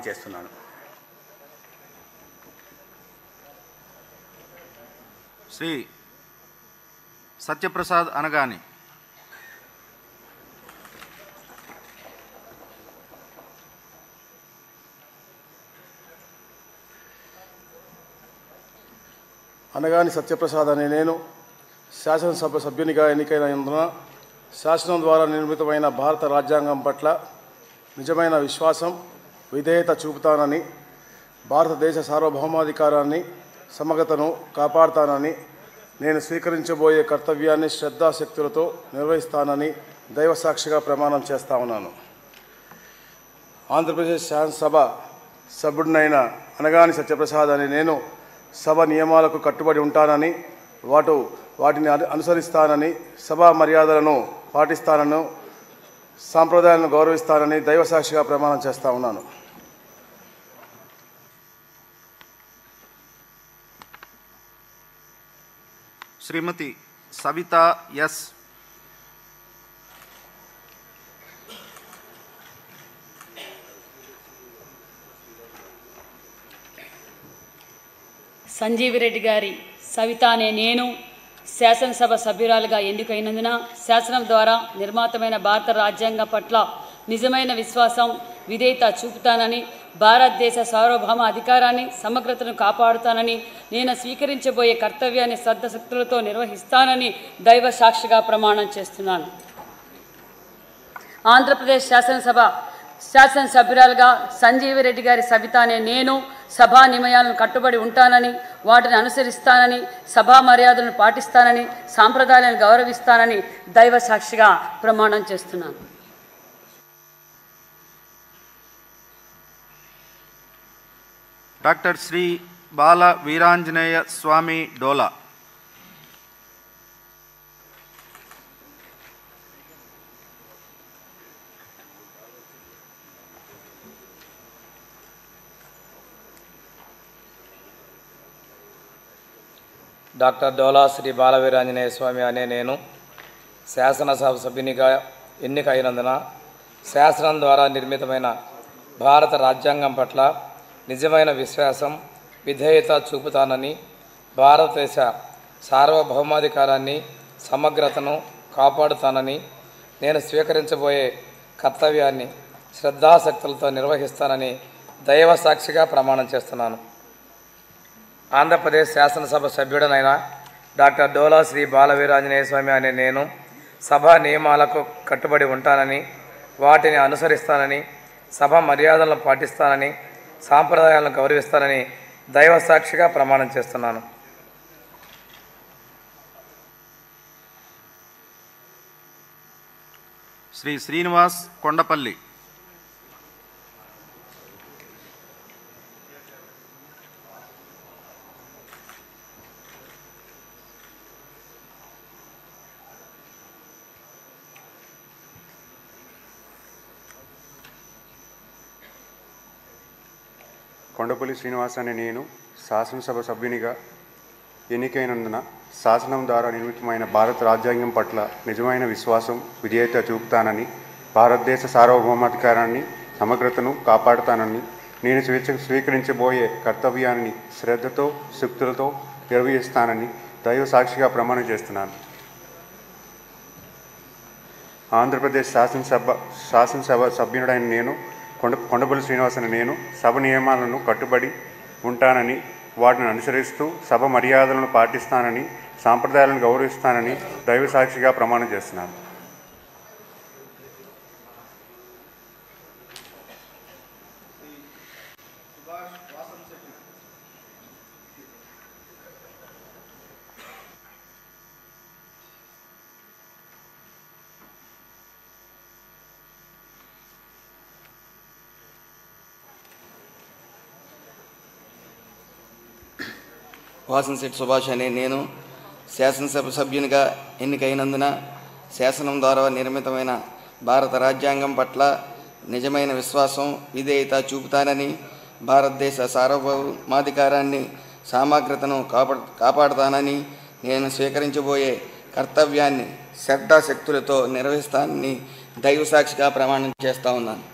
మనవి చేస్తున్నాను. శ్రీ సత్యప్రసాద్ అనగాని. అనగాని సత్యప్రసాద్ అనే నేను శాసనసభ సభ్యునిగా ఎన్నికైనందున శాసనం ద్వారా నిర్మితమైన భారత రాజ్యాంగం పట్ల నిజమైన విశ్వాసం, విధేయత చూపుతానని, భారతదేశ సార్వభౌమాధికారాన్ని, సమగ్రతను కాపాడుతానని, నేను స్వీకరించబోయే కర్తవ్యాన్ని శ్రద్ధాశక్తులతో నిర్వహిస్తానని దైవసాక్షిగా ప్రమాణం చేస్తా ఉన్నాను. ఆంధ్రప్రదేశ్ శాసనసభ సభ్యుడినైన అనగాని సత్యప్రసాద్ అనే నేను సభ నియమాలకు కట్టుబడి ఉంటానని, వాటిని అనుసరిస్తానని, సభా మర్యాదలను పాటిస్తానని, సాంప్రదాయాలను గౌరవిస్తానని దైవసాక్షిగా ప్రమాణం చేస్తా ఉన్నాను. శ్రీమతి సవితా ఎస్. సంజీవిరెడ్డి గారి సవిత అనే నేను శాసనసభ సభ్యురాలుగా ఎన్నికైనందున శాసనం ద్వారా నిర్మాతమైన భారత రాజ్యాంగం పట్ల నిజమైన విశ్వాసం, విధేయత చూపుతానని, భారతదేశ సార్వభౌమ అధికారాన్ని, సమగ్రతను కాపాడుతానని, నేను స్వీకరించబోయే కర్తవ్యాన్ని శ్రద్ధశక్తులతో నిర్వహిస్తానని దైవ సాక్షిగా ప్రమాణం చేస్తున్నాను. ఆంధ్రప్రదేశ్ శాసనసభ్యురాలుగా సంజీవిరెడ్డి గారి సవిత అనే నేను సభా నియమాలను కట్టుబడి ఉంటానని, వాటిని అనుసరిస్తానని, సభా మర్యాదలను పాటిస్తానని, సాంప్రదాయాలను గౌరవిస్తానని దైవ సాక్షిగా ప్రమాణం చేస్తున్నాను. డాక్టర్ శ్రీ బాల వీరాంజనేయ స్వామి డోలా. డాక్టర్ డోలా శ్రీ బాలవీరాంజనేయ స్వామి అనే నేను శాసనసభ సభ్యునిగా ఎన్నికైనందున శాసనం ద్వారా నిర్మితమైన భారత రాజ్యాంగం పట్ల నిజమైన విశ్వాసం, విధేయత చూపుతానని, భారతదేశ సార్వభౌమాధికారాన్ని, సమగ్రతను కాపాడుతానని, నేను స్వీకరించబోయే కర్తవ్యాన్ని శ్రద్ధాశక్తులతో నిర్వహిస్తానని దైవ సాక్షిగా ప్రమాణం చేస్తున్నాను. ఆంధ్రప్రదేశ్ శాసనసభ సభ్యుడనైన డాక్టర్ డోలా శ్రీ బాలవీరాంజనేయ స్వామి అనే నేను సభా నియమాలకు కట్టుబడి ఉంటానని, వాటిని అనుసరిస్తానని, సభ మర్యాదలను పాటిస్తానని, సాంప్రదాయాలను గౌరవిస్తానని దైవ సాక్షిగా ప్రమాణం చేస్తున్నాను. శ్రీ శ్రీనివాస్ కొండపల్లి. కొండపల్లి శ్రీనివాస్ అనే నేను శాసనసభ సభ్యునిగా ఎన్నికైనందున శాసనం ద్వారా నిర్మితమైన భారత రాజ్యాంగం పట్ల నిజమైన విశ్వాసం, విధేయత చూపుతానని, భారతదేశ సార్వభౌమాధికారాన్ని, సమగ్రతను కాపాడుతానని, నేను స్వీకరించబోయే కర్తవ్యాన్ని శ్రద్ధతో, శక్తులతో నిర్వహిస్తానని దైవ సాక్షిగా ప్రమాణం చేస్తున్నాను. ఆంధ్రప్రదేశ్ శాసనసభ సభ్యుడైన నేను కొండపల్లి శ్రీనివాస్ అనే నేను సభ నియమాలను కట్టుబడి ఉంటానని, వాటిని అనుసరిస్తూ సభ మర్యాదలను పాటిస్తానని, సాంప్రదాయాలను గౌరవిస్తానని దైవ సాక్షిగా ప్రమాణం చేస్తున్నాను. వాసంశెట్టి సుభాష్ అనే నేను శాసనసభ సభ్యునిగా ఎన్నికైనందున శాసనం ద్వారా నిర్మితమైన భారత రాజ్యాంగం పట్ల నిజమైన విశ్వాసం, విధేయత చూపుతానని, భారతదేశ సార్వభౌమాధికారాన్ని, సమగ్రతను కాపాడుతానని, నేను స్వీకరించబోయే కర్తవ్యాన్ని శ్రద్ధాశక్తులతో నిర్వహిస్తానని దైవ సాక్షిగా ప్రమాణం చేస్తూ ఉన్నాను.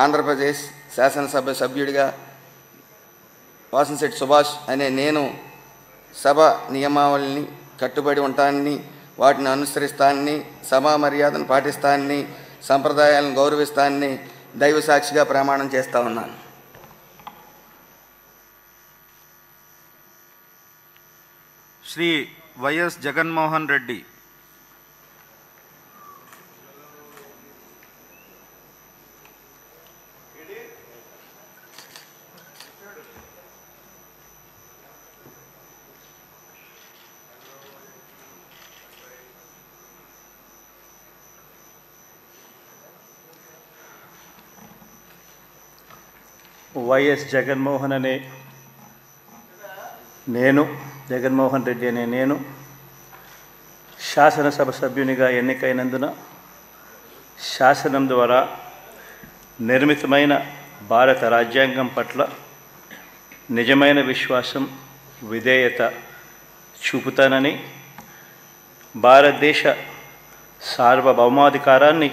ఆంధ్రప్రదేశ్ శాసనసభ సభ్యుడిగా వాసంశెట్టి సుభాష్ అనే నేను సభ నియమావళిని కట్టుబడి ఉంటానని, వాటిని అనుసరిస్తానని, సభా మర్యాదను పాటిస్తానని, సంప్రదాయాలను గౌరవిస్తానని దైవ సాక్షిగా ప్రమాణం చేస్తా ఉన్నాను. శ్రీ వైఎస్ జగన్మోహన్ రెడ్డి. వైఎస్ జగన్మోహన్ అనే నేను, జగన్మోహన్ రెడ్డి అనే నేను శాసనసభ సభ్యునిగా ఎన్నికైనందున శాసనం ద్వారా నిర్మితమైన భారత రాజ్యాంగం పట్ల నిజమైన విశ్వాసం, విధేయత చూపుతానని, భారతదేశ సార్వభౌమాధికారాన్ని,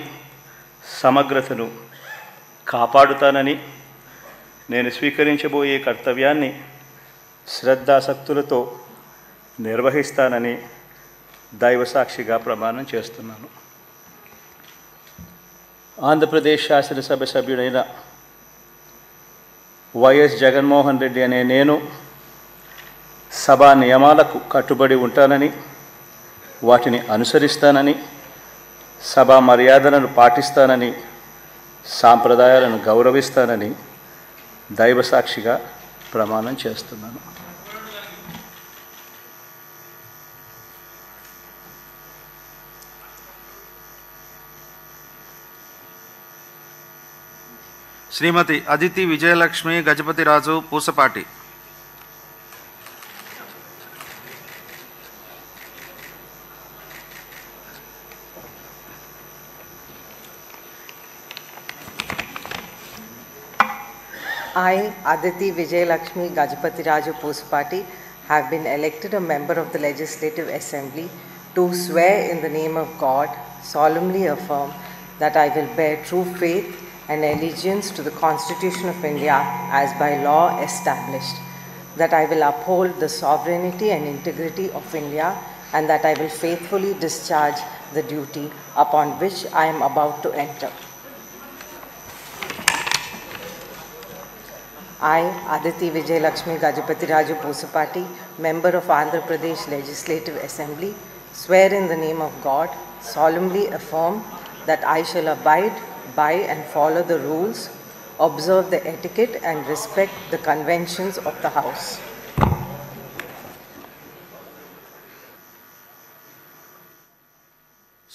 సమగ్రతను కాపాడుతానని, నేను స్వీకరించబోయే కర్తవ్యాన్ని శ్రద్ధాసక్తులతో నిర్వహిస్తానని దైవసాక్షిగా ప్రమాణం చేస్తున్నాను. ఆంధ్రప్రదేశ్ శాసనసభ సభ్యుడైన వైఎస్ జగన్మోహన్ రెడ్డి అనే నేను సభా నియమాలకు కట్టుబడి ఉంటానని, వాటిని అనుసరిస్తానని, సభా మర్యాదలను పాటిస్తానని, సాంప్రదాయాలను గౌరవిస్తానని దైవసాక్షిగా ప్రమాణం చేస్తున్నాను. శ్రీమతి Aditi Vijayalakshmi Gajapathiraju Pusapati. I, Aditi Vijayalakshmi Gajapati Pusapati, have been elected a member of the Legislative Assembly to swear in the name of God, solemnly affirm that I will bear true faith and allegiance to the Constitution of India as by law established, that I will uphold the sovereignty and integrity of India, and that I will faithfully discharge the duty upon which I am about to enter. I, Aditi Vijayalakshmi Gajapati Raju Pusapati, member of Andhra Pradesh Legislative Assembly, swear in the name of God, solemnly affirm that I shall abide by and follow the rules, observe the etiquette and respect the conventions of the House.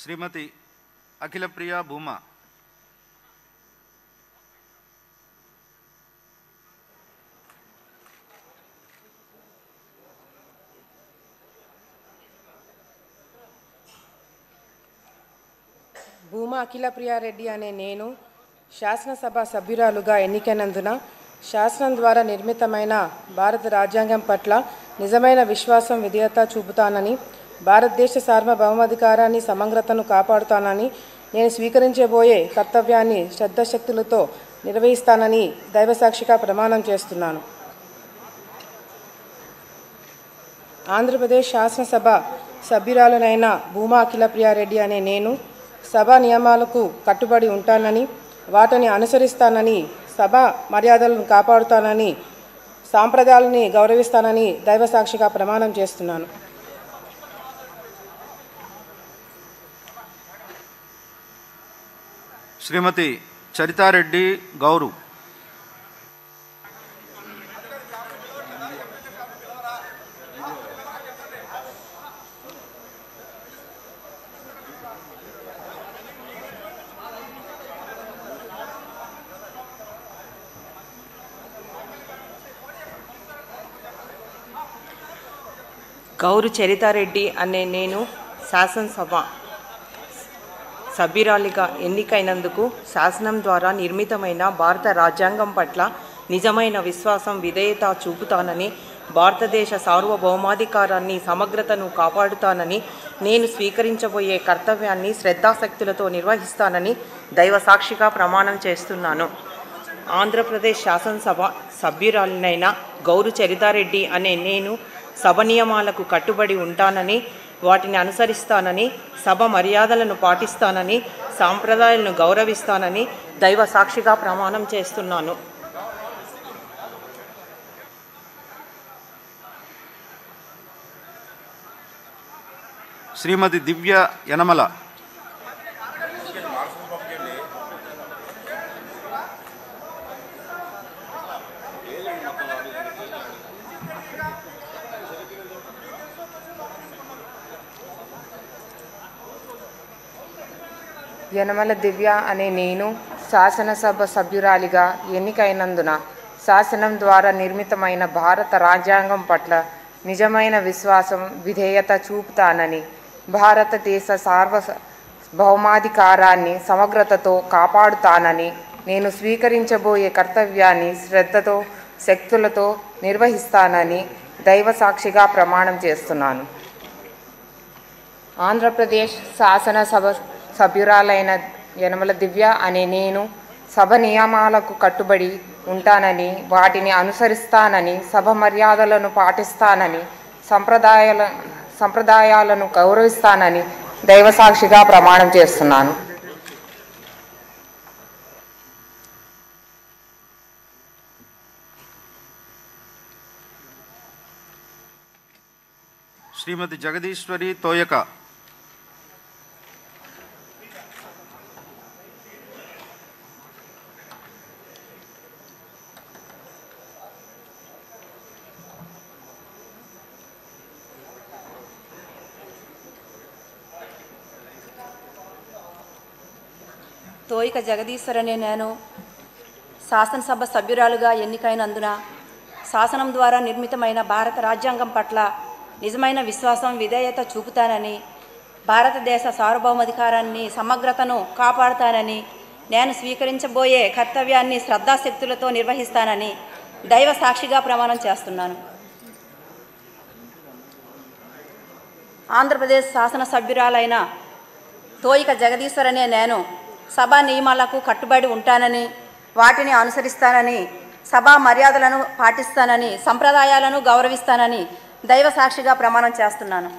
శ్రీమతి అఖిల ప్రియ భూమా. భూమా అఖిల ప్రియారెడ్డి అనే నేను శాసనసభ సభ్యురాలుగా ఎన్నికైనందున శాసనం ద్వారా నిర్మితమైన భారత రాజ్యాంగం పట్ల నిజమైన విశ్వాసం, విధేయత చూపుతానని, భారతదేశ సార్వభౌమాధికారాన్ని, సమగ్రతను కాపాడుతానని, నేను స్వీకరించబోయే కర్తవ్యాన్ని శ్రద్ధశక్తులతో నిర్వహిస్తానని దైవసాక్షిగా ప్రమాణం చేస్తున్నాను. ఆంధ్రప్రదేశ్ శాసనసభ సభ్యురాలునైన భూమా అఖిల ప్రియారెడ్డి అనే నేను సభా నియమాలకు కట్టుబడి ఉంటానని, వాటిని అనుసరిస్తానని, సభా మర్యాదలను కాపాడుతానని, సాంప్రదాయాలని గౌరవిస్తానని దైవసాక్షిగా ప్రమాణం చేస్తున్నాను. శ్రీమతి చరితారెడ్డి గౌరు. గౌరు చరితారెడ్డి అనే నేను శాసనసభ సభ్యురాలిగా ఎన్నికైనందుకు శాసనం ద్వారా నిర్మితమైన భారత రాజ్యాంగం పట్ల నిజమైన విశ్వాసం, విధేయత చూపుతానని, భారతదేశ సార్వభౌమాధికారాన్ని, సమగ్రతను కాపాడుతానని, నేను స్వీకరించబోయే కర్తవ్యాన్ని శ్రద్ధాశక్తులతో నిర్వహిస్తానని దైవసాక్షిగా ప్రమాణం చేస్తున్నాను. ఆంధ్రప్రదేశ్ శాసనసభ సభ్యురాలినైన గౌరు చరితారెడ్డి అనే నేను సభ నియమాలకు కట్టుబడి ఉంటానని, వాటిని అనుసరిస్తానని, సభ మర్యాదలను పాటిస్తానని, సాంప్రదాయాలను గౌరవిస్తానని దైవ సాక్షిగా ప్రమాణం చేస్తున్నాను. శ్రీమతి దివ్య యనమల. యనమల దివ్య అనే నేను శాసనసభ సభ్యురాలిగా ఎన్నికైనందున శాసనం ద్వారా నిర్మితమైన భారత రాజ్యాంగం పట్ల నిజమైన విశ్వాసం, విధేయత చూపుతానని, భారతదేశ సార్వభౌమాధికారాన్ని సమగ్రతతో కాపాడుతానని, నేను స్వీకరించబోయే కర్తవ్యాన్ని శ్రద్ధతో, శక్తులతో నిర్వహిస్తానని దైవ సాక్షిగా ప్రమాణం చేస్తున్నాను. ఆంధ్రప్రదేశ్ శాసనసభ సభ్యురాలైన యనమల దివ్య అనే నేను సభ నియమాలకు కట్టుబడి ఉంటానని, వాటిని అనుసరిస్తానని, సభ మర్యాదలను పాటిస్తానని, సంప్రదాయాలను గౌరవిస్తానని దైవసాక్షిగా ప్రమాణం చేస్తున్నాను. శ్రీమతి జగదీశ్వరి తోయక. తోయిక జగదీశ్వర్ అనే నేను శాసనసభ సభ్యురాలుగా ఎన్నికైనందున శాసనం ద్వారా నిర్మితమైన భారత రాజ్యాంగం పట్ల నిజమైన విశ్వాసం, విధేయత చూపుతానని, భారతదేశ సార్వభౌమాధికారాన్ని సమగ్రతను కాపాడుతానని, నేను స్వీకరించబోయే కర్తవ్యాన్ని శ్రద్ధాశక్తులతో నిర్వహిస్తానని దైవ సాక్షిగా ప్రమాణం చేస్తున్నాను. ఆంధ్రప్రదేశ్ శాసనసభ్యురాలైన తోయిక జగదీశ్వర్ అనే నేను సభా నియమాలకు కట్టుబడి ఉంటానని, వాటిని అనుసరిస్తానని, సభా మర్యాదలను పాటిస్తానని, సంప్రదాయాలను గౌరవిస్తానని దైవ సాక్షిగా ప్రమాణం చేస్తున్నాను.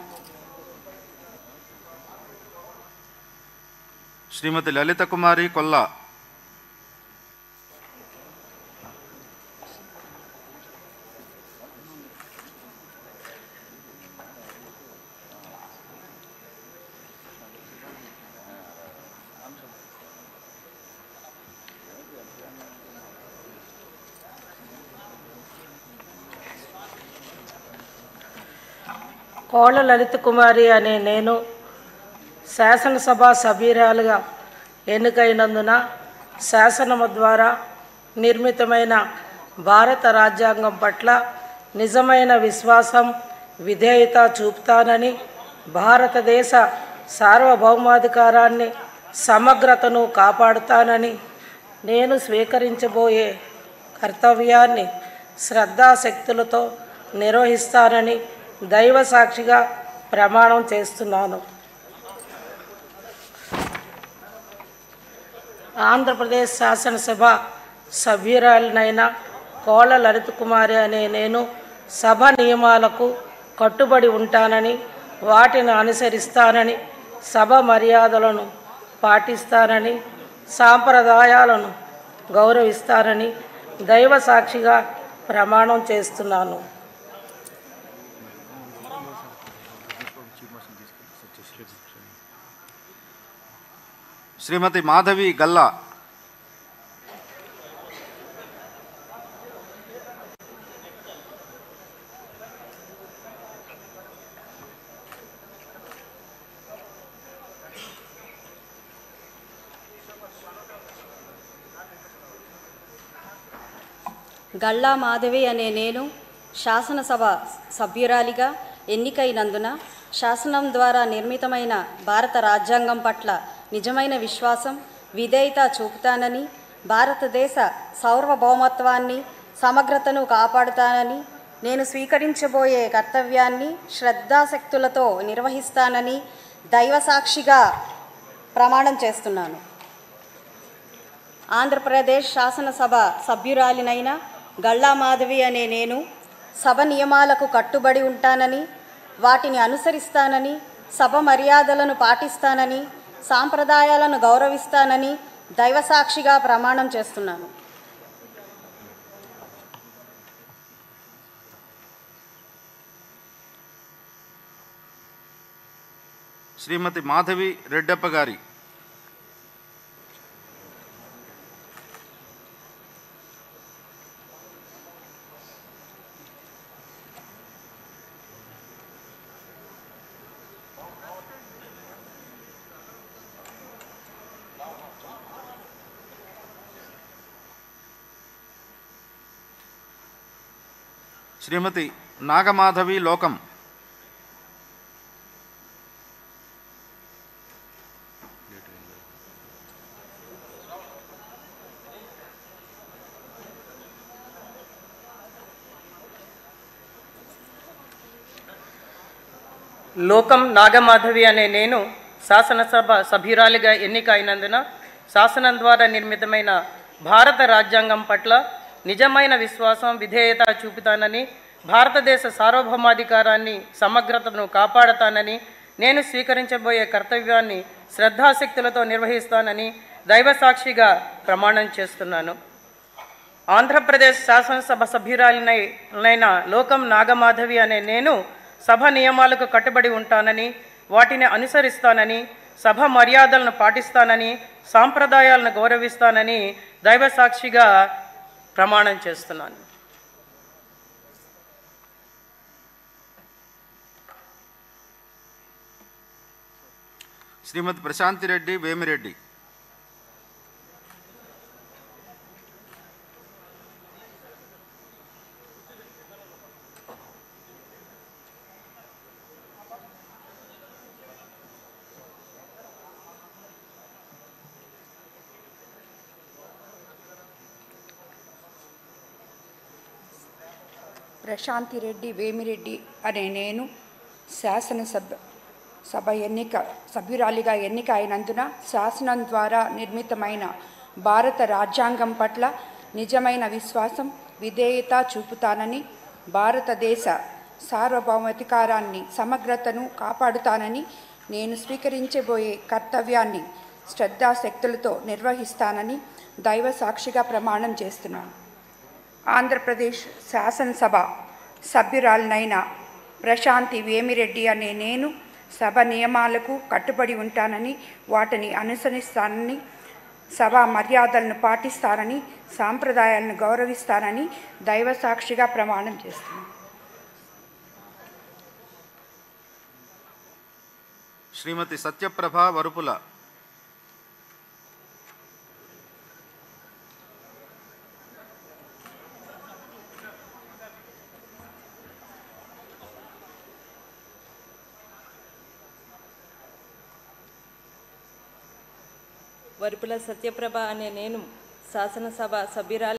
శ్రీమతి లలిత కుమారి కొల్లా. కోళ్ళ లలిత కుమారి అనే నేను శాసనసభ సభ్యురాలుగా ఎన్నికైనందున శాసనము ద్వారా నిర్మితమైన భారత రాజ్యాంగం పట్ల నిజమైన విశ్వాసం, విధేయత చూపుతానని, భారతదేశ సార్వభౌమాధికారాన్ని సమగ్రతను కాపాడుతానని, నేను స్వీకరించబోయే కర్తవ్యాన్ని శ్రద్ధాశక్తులతో నిర్వహిస్తానని దైవ సాక్షిగా ప్రమాణం చేస్తున్నాను. ఆంధ్రప్రదేశ్ శాసనసభ సభ్యురాలినైన కోళ్ళ లలిత కుమారి అనే నేను సభ నియమాలకు కట్టుబడి ఉంటానని, వాటిని అనుసరిస్తానని, సభ మర్యాదలను పాటిస్తానని, సాంప్రదాయాలను గౌరవిస్తానని దైవ సాక్షిగా ప్రమాణం చేస్తున్నాను. శ్రీమతి మాధవి గల్లా. గల్లా మాధవి అనే నేను శాసనసభ సభ్యురాలిగా ఎన్నికైనందున శాసనం ద్వారా నిర్మితమైన భారత రాజ్యాంగం పట్ల నిజమైన విశ్వాసం, విధేయత చూపుతానని, భారతదేశ సార్వభౌమత్వాన్ని, సమగ్రతను కాపాడుతానని, నేను స్వీకరించబోయే కర్తవ్యాన్ని శ్రద్ధాశక్తులతో నిర్వహిస్తానని దైవ సాక్షిగా ప్రమాణం చేస్తున్నాను. ఆంధ్రప్రదేశ్ శాసనసభ సభ్యురాలినైన గళ్ళా మాధవి అనే నేను సభ నియమాలకు కట్టుబడి ఉంటానని, వాటిని అనుసరిస్తానని, సభ మర్యాదలను పాటిస్తానని, సాంప్రదాయాలను గౌరవిస్తానని దైవసాక్షిగా ప్రమాణం చేస్తున్నాను. శ్రీమతి మాధవి రెడ్డప్ప గారి శ్రీమతి నాగమాధవి లోకం లోకం నాగమాధవి అనే నేను శాసనసభ సభ్యురాలిగా ఎన్నిక అయినందున శాసనం ద్వారా నిర్మితమైన భారత రాజ్యాంగం పట్ల నిజమైన విశ్వాసం, విధేయత చూపుతానని, భారతదేశ సార్వభౌమాధికారాన్ని, సమగ్రతను కాపాడతానని, నేను స్వీకరించబోయే కర్తవ్యాన్ని శ్రద్ధాశక్తులతో నిర్వహిస్తానని దైవసాక్షిగా ప్రమాణం చేస్తున్నాను. ఆంధ్రప్రదేశ్ శాసనసభ సభ్యురాలినైన లోకం నాగమాధవి అనే నేను సభ నియమాలకు కట్టుబడి ఉంటానని, వాటిని అనుసరిస్తానని, సభ మర్యాదలను పాటిస్తానని, సాంప్రదాయాలను గౌరవిస్తానని దైవసాక్షిగా ప్రమాణం చేస్తున్నాను. శ్రీమతి ప్రశాంతి రెడ్డి వేమిరెడ్డి ప్రశాంతి రెడ్డి వేమిరెడ్డి అనే నేను సభ సభ్యురాలిగా ఎన్నిక అయినందున శాసనం ద్వారా నిర్మితమైన భారత రాజ్యాంగం పట్ల నిజమైన విశ్వాసం, విధేయత చూపుతానని, భారతదేశ సార్వభౌమాధికారాన్ని, సమగ్రతను కాపాడుతానని, నేను స్వీకరించబోయే కర్తవ్యాన్ని శ్రద్ధాశక్తులతో నిర్వహిస్తానని దైవ సాక్షిగా ప్రమాణం చేస్తున్నాను. ఆంధ్రప్రదేశ్ శాసనసభ సభ్యురాలినైన ప్రశాంతి వేమిరెడ్డి అనే నేను సభ నియమాలకు కట్టుబడి ఉంటానని, వాటిని అనుసరిస్తానని, సభా మర్యాదలను పాటిస్తానని, సాంప్రదాయాలను గౌరవిస్తానని దైవ సాక్షిగా ప్రమాణం చేస్తున్నాను. శ్రీమతి సత్యప్రభ వరుపుల వరుపుల సత్యప్రభ అనే నేను శాసనసభ సభ్యురాలి